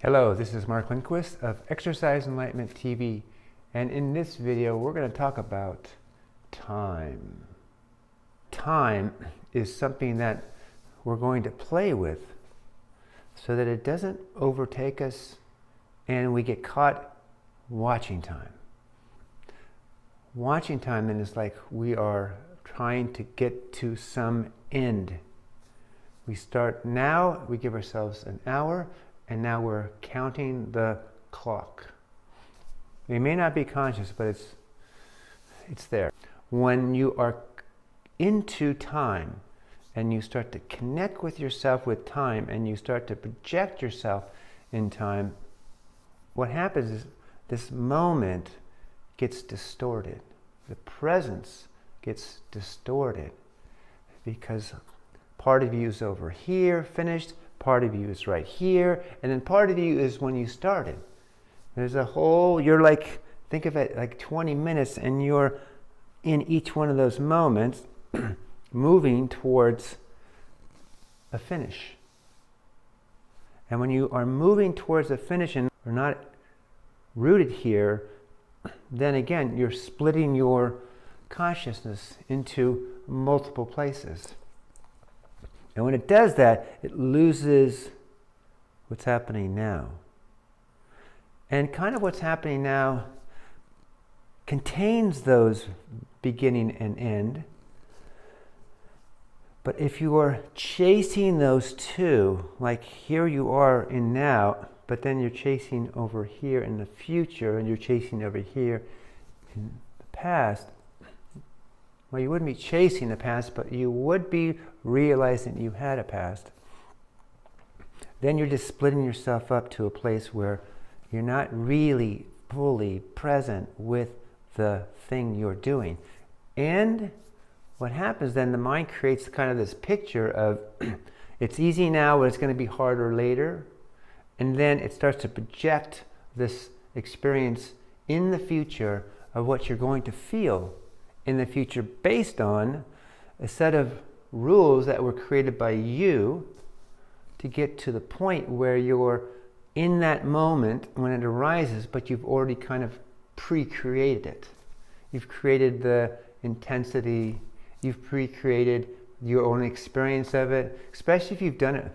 Hello, this is Mark Lindquist of Exercise Enlightenment TV, and in this video we're going to talk about time. Time is something that we're going to play with so that it doesn't overtake us and we get caught watching time. Watching time then is like we are trying to get to some end. We start now, we give ourselves an hour, and now we're counting the clock. We may not be conscious, but it's there. When you are into time and you start to connect with yourself with time and you start to project yourself in time, what happens is this moment gets distorted. The presence gets distorted because part of you is over here, finished, part of you is right here, and then part of you is when you started. There's a whole, you're like, think of it like 20 minutes, and you're in each one of those moments moving towards a finish. And when you are moving towards a finish and are not rooted here, then again, you're splitting your consciousness into multiple places. And when it does that, it loses what's happening now. And kind of what's happening now contains those beginning and end. But if you are chasing those two, like here you are in now, but then you're chasing over here in the future, and you're chasing over here in the past, well, you wouldn't be chasing the past, but you would be realizing you had a past. Then you're just splitting yourself up to a place where you're not really fully present with the thing you're doing. And what happens then, the mind creates kind of this picture of it's easy now, but it's going to be harder later. And then it starts to project this experience in the future of what you're going to feel in the future based on a set of rules that were created by you to get to the point where you're in that moment when it arises, but you've already kind of pre-created it. You've created the intensity, you've pre-created your own experience of it, especially if you've done it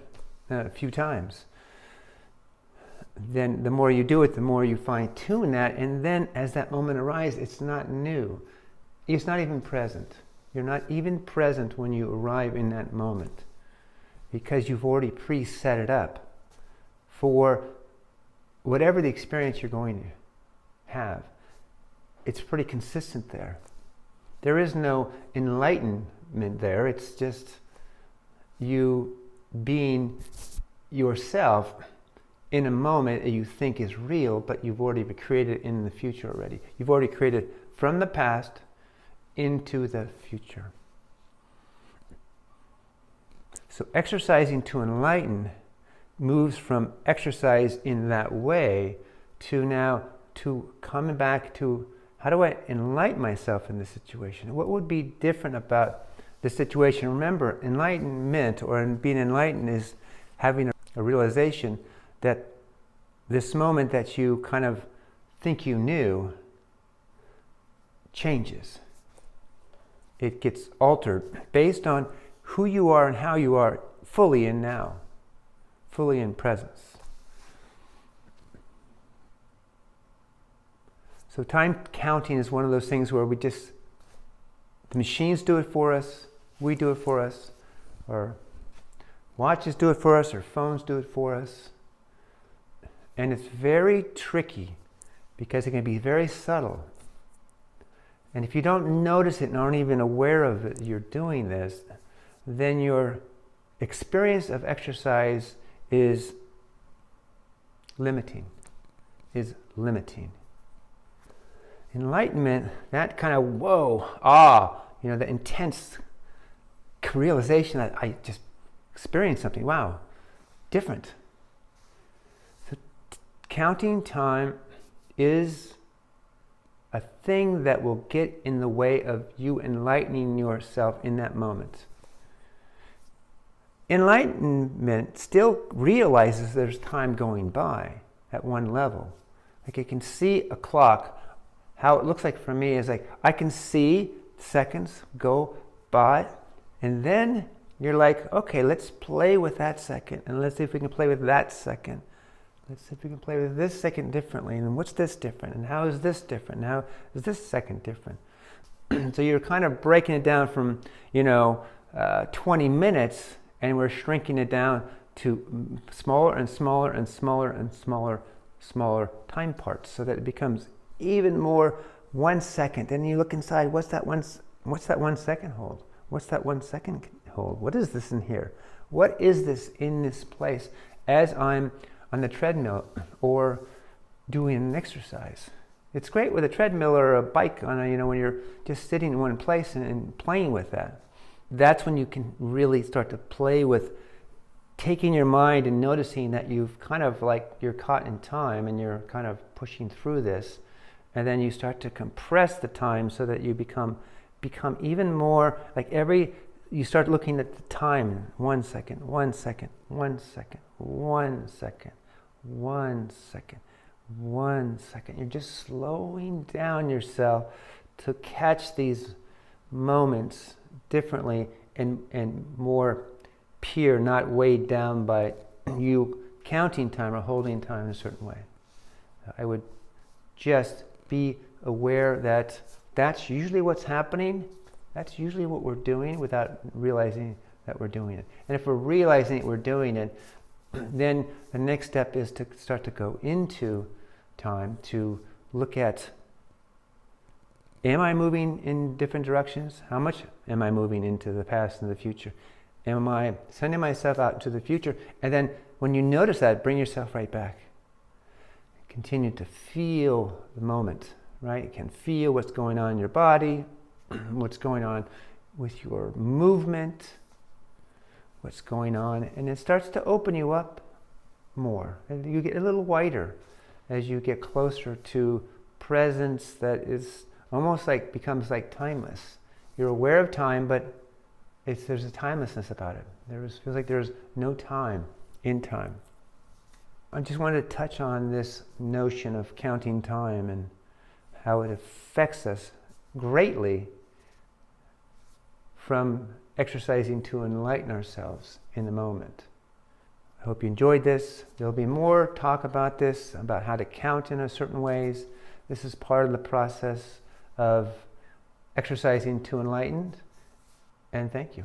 a few times. Then the more you do it, the more you fine-tune that, and then as that moment arises, it's not new. It's not even present. You're not even present when you arrive in that moment because you've already pre-set it up for whatever the experience you're going to have. It's pretty consistent there. There is no enlightenment there. It's just you being yourself in a moment that you think is real, but you've already created in the future already. You've already created from the past into the future. So exercising to enlighten moves from exercise in that way to now to coming back to how do I enlighten myself in this situation? What would be different about the situation? Remember, enlightenment or being enlightened is having a realization that this moment that you kind of think you knew changes. It gets altered based on who you are and how you are fully in now, fully in presence. So time counting is one of those things where the machines do it for us, we do it for us, or watches do it for us, or phones do it for us. And it's very tricky because it can be very subtle. And if you don't notice it and aren't even aware of it, you're doing this, then your experience of exercise is limiting. Enlightenment, that kind of the intense realization that I just experienced something, wow, different. So counting time is a thing that will get in the way of you enlightening yourself in that moment. Enlightenment still realizes there's time going by at one level. Like, it can see a clock. How it looks like for me is like, I can see seconds go by, and then you're like, okay, let's play with that second, and let's see if we can play with that second. Let's see if we can play with this second differently, and what's this different, and how is this different, and how is this second different? So you're kind of breaking it down from, 20 minutes, and we're shrinking it down to smaller and smaller and smaller and smaller time parts, so that it becomes even more 1 second. And you look inside, what's that 1 second hold? What's that 1 second hold? What is this in here? What is this in this place as I'm on the treadmill or doing an exercise? It's great with a treadmill or a bike on when you're just sitting in one place and playing with that. That's when you can really start to play with taking your mind and noticing that you've kind of like, you're caught in time and you're kind of pushing through this. And then you start to compress the time so that you become even more like you start looking at the time. 1 second, 1 second, 1 second, 1 second, 1 second, 1 second. You're just slowing down yourself to catch these moments differently and more pure, not weighed down by you counting time or holding time in a certain way. I would just be aware that that's usually what's happening. That's usually what we're doing without realizing that we're doing it. And if we're realizing we're doing it, then the next step is to start to go into time, to look at, am I moving in different directions? How much am I moving into the past and the future? Am I sending myself out into the future? And then when you notice that, bring yourself right back. Continue to feel the moment, right? You can feel what's going on in your body, what's going on with your movement, what's going on, and it starts to open you up more. And you get a little wider as you get closer to presence that is almost like becomes like timeless. You're aware of time, but there's a timelessness about it. Feels like there's no time in time. I just wanted to touch on this notion of counting time and how it affects us greatly from exercising to enlighten ourselves in the moment. I hope you enjoyed this. There'll be more talk about this, about how to count in a certain ways. This is part of the process of exercising to enlightened. And thank you.